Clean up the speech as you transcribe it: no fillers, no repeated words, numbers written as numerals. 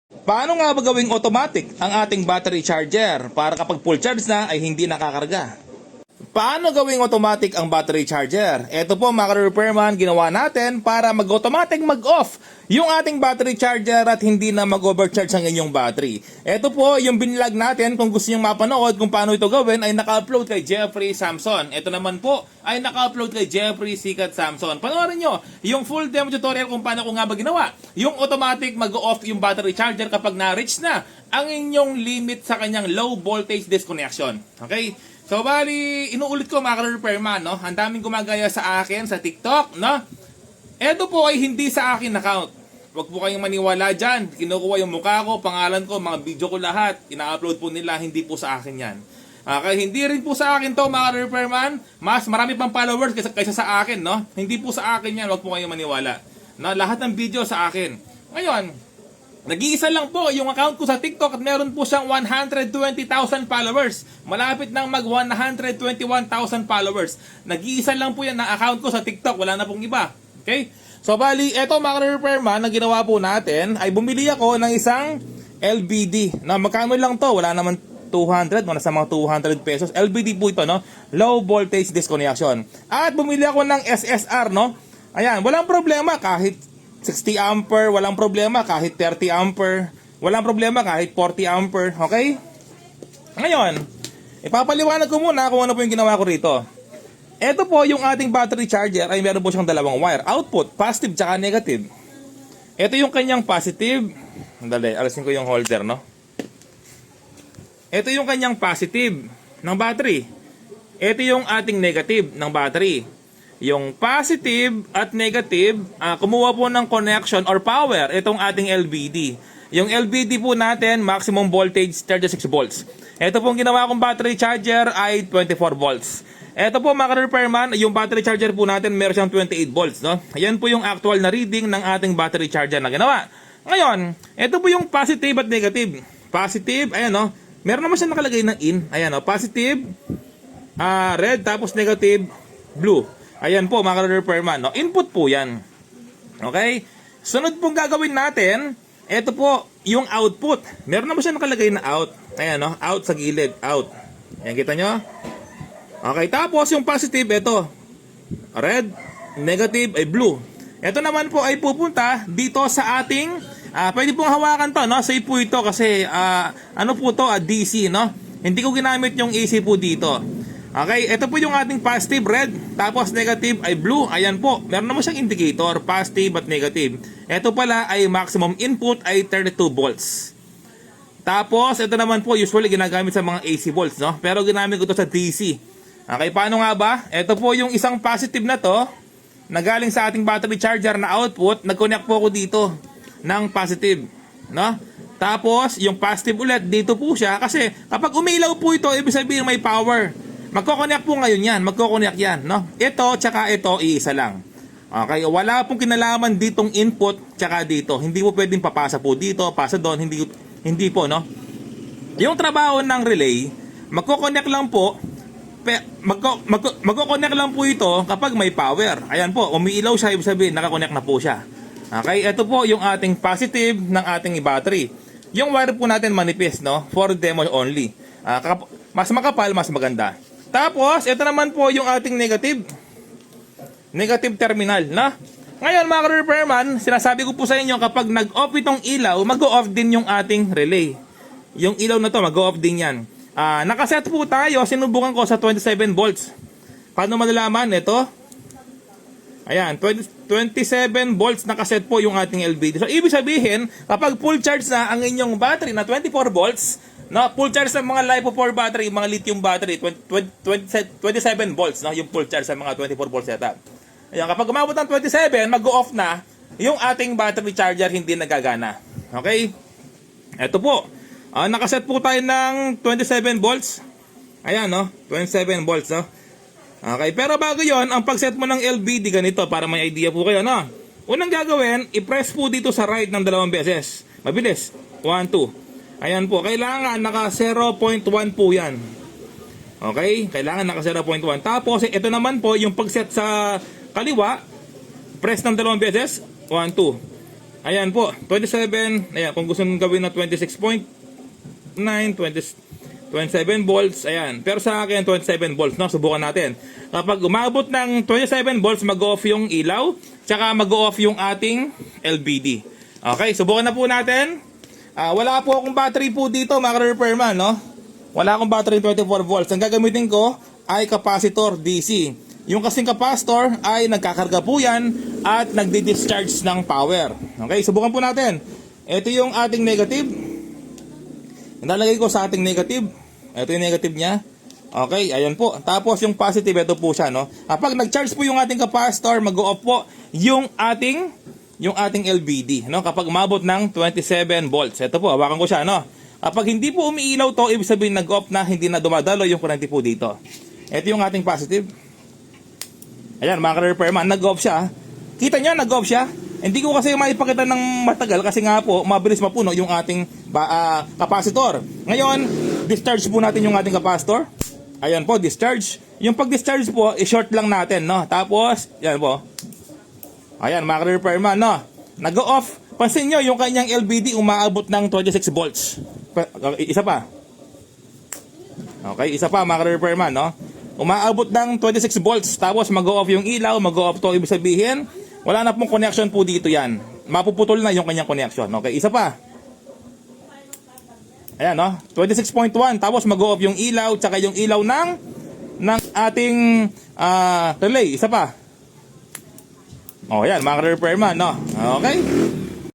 Paano nga ba gawing automatic ang ating battery charger para kapag full charge na ay hindi nakakarga? Paano gawing automatic ang battery charger? Ito po mga repairman, ginawa natin para mag-automatic mag-off yung ating battery charger at hindi na mag-overcharge ang inyong battery. Ito po yung binlog natin. Kung gusto nyo mapanood kung paano ito gawin ay naka-upload kay Jeffrey Samson. Ito naman po ay naka-upload kay Jeffrey Sikat Samson. Panoorin nyo yung full demo tutorial kung paano ko nga ba ginawa yung automatic mag-off yung battery charger kapag na-reach na ang inyong limit sa kanyang low voltage disconnection. Okay? So, bali, inuulit ko mga repairman, no? Ang daming gumagaya sa akin sa TikTok, no? Ito po ay hindi sa akin account. Huwag po kayong maniwala dyan. Kinukuha yung mukha ko, pangalan ko, mga video ko lahat. Ina-upload po nila, hindi po sa akin yan. Okay, hindi rin po sa akin to mga repairman. Mas marami pang followers kaysa sa akin, no? Hindi po sa akin yan, huwag po kayong maniwala. No? Lahat ng video sa akin. Ngayon, nag-iisa lang po yung account ko sa TikTok at meron po siyang 120,000 followers. Malapit nang mag 121,000 followers. Nag-iisa lang po yan na account ko sa TikTok. Wala na pong iba. Okay? So bali, eto mga repairman, na ginawa po natin ay bumili ako ng isang LBD. Na magkano lang to? Wala naman 200, wala sa mga 200 pesos. LBD po ito, no? Low voltage disconnection. At bumili ako ng SSR, no? Ayan, walang problema kahit 60 ampere, walang problema kahit 30 ampere, walang problema kahit 40 ampere, okay? Ngayon, ipapaliwanag ko muna kung ano po yung ginawa ko rito. Ito po yung ating battery charger ay meron po siyang dalawang wire, output, positive tsaka negative. Ito yung kanyang positive. Dali, alisin ko yung holder, no? Ito yung kanyang positive ng battery. Ito yung ating negative ng battery. Yung positive at negative, kumuha po ng connection or power itong ating LBD. Yung LBD po natin, maximum voltage 36 volts. Ito pong ginawa kong battery charger ay 24 volts. Ito po mga repairman, yung battery charger po natin meron siyang 28 volts. No? Ayan po yung actual na reading ng ating battery charger na ginawa. Ngayon, ito po yung positive at negative. Positive, ayan no, meron naman siya nakalagay ng in. Ayan no, positive, red, tapos negative, blue. Ayan po mga repairman, no? Input po yan. Okay? Sunod pong gagawin natin, ito po yung output. Meron naman siya nakalagay na out. Ayan, no? Out sa gilid, out. Ayan, kita nyo? Okay, tapos yung positive, ito. Red, negative ay blue. Ito naman po ay pupunta dito sa ating, pwede pong hawakan to, no? Safe po ito kasi, ano po to, DC, no? Hindi ko ginamit yung AC po dito. Okay, ito po yung ating positive red, tapos negative ay blue. Ayan po, meron naman siyang indicator, positive at negative. Ito pala ay maximum input ay 32 volts. Tapos, ito naman po usually ginagamit sa mga AC volts, no? Pero ginamit ko to sa DC. Okay, paano nga ba? Ito po yung isang positive na to, na galing sa ating battery charger na output, nag-connect po ako dito ng positive, no? Tapos, yung positive ulit, dito po siya. Kasi kapag umilaw po ito, ibig sabihin may power. Magko-connect po ngayon yan, magko-connect yan, no? Ito, tsaka ito, iisa lang. Okay, wala pong kinalaman ditong input, tsaka dito. Hindi po pwedeng papasa po dito, pasa doon, hindi po, no? Yung trabaho ng relay, magko-connect lang po, magko-connect lang po ito kapag may power. Ayan po, umiilaw siya, ibig sabihin, nakakonect na po siya. Okay, ito po yung ating positive ng ating battery. Yung wire po natin manipis, no? For demo only. Mas makapal, mas maganda. Tapos, ito naman po yung ating negative. Negative terminal, na? Ngayon, mga repairman, sinasabi ko po sa inyo, kapag nag-off itong ilaw, mag-off din yung ating relay. Yung ilaw na to, mag-off din yan. Nakaset po tayo, sinubukan ko sa 27 volts. Paano malalaman? Ito. Ayan, 27 volts nakaset po yung ating LBD. So, ibig sabihin, kapag full charge na ang inyong battery na 24 volts, no, full charge sa mga LiPo 4 battery, mga lithium battery, 27 volts, no, yung full charge sa mga 24 volts setup. Ayan, kapag umabot ng 27, mag-off na, yung ating battery charger hindi nagagana. Okay? Ito po. Nakaset po tayo ng 27 volts. Ayan, no, 27 volts, no. Okay, pero bago yon, ang pag-set mo ng LBD ganito para may idea po kayo, no. Unang gagawin, i-press po dito sa right ng 2 beses. Mabilis. 1, 2. Ayan po, kailangan naka 0.1 po yan. Okay, kailangan naka 0.1. Tapos, ito naman po, yung pag-set sa kaliwa, press ng 2 beses, 1, 2. Ayan po, 27. Ayan, kung gusto nyo gawin na 26.9, 27 volts, ayan. Pero sa akin, 27 volts, no? Subukan natin. Kapag umabot ng 27 volts, mag-off yung ilaw, tsaka mag-off yung ating LBD. Okay, subukan na po natin. Wala po akong battery po dito, mga repairman, no? Wala akong battery 24 volts. Ang gagamitin ko ay capacitor DC. Yung kasing capacitor ay nagkakarga po yan at nagdi-discharge ng power. Okay, subukan po natin. Ito yung ating negative. Nalagay ko sa ating negative. Ito yung negative niya. Okay, ayan po. Tapos yung positive, ito po siya, no? Kapag nag-charge po yung ating capacitor, mag-off po yung ating LBD, no? Kapag umabot ng 27 volts. Ito po, hawakan ko siya, no? Kapag hindi po umiilaw to, ibig sabihin nag-off na, hindi na dumadalo yung kurente po dito. Ito yung ating positive. Ayan, mga repairman, nag-off siya. Kita nyo, nag-off siya. Hindi ko kasi maipakita ng matagal kasi nga po, mabilis mapuno yung ating capacitor. Ngayon, discharge po natin yung ating capacitor. Ayan po, discharge. Yung pag-discharge po, i-short lang natin, no? Tapos, yan po. Ayan, mga repairman, no? Nag-off. Pansin nyo, yung kanyang LBD umaabot ng 26 volts. Isa pa. Okay, isa pa, mga repairman, no? Umaabot ng 26 volts. Tapos, mag-off yung ilaw, mag-off to, ibig sabihin, wala na pong connection po dito yan. Mapuputol na yung kanyang connection. Okay, isa pa. Ayan, no? 26.1. Tapos mag-off yung ilaw, tsaka yung ilaw ng ating relay. Isa pa. O, ayan, mga repairman, no? Okay.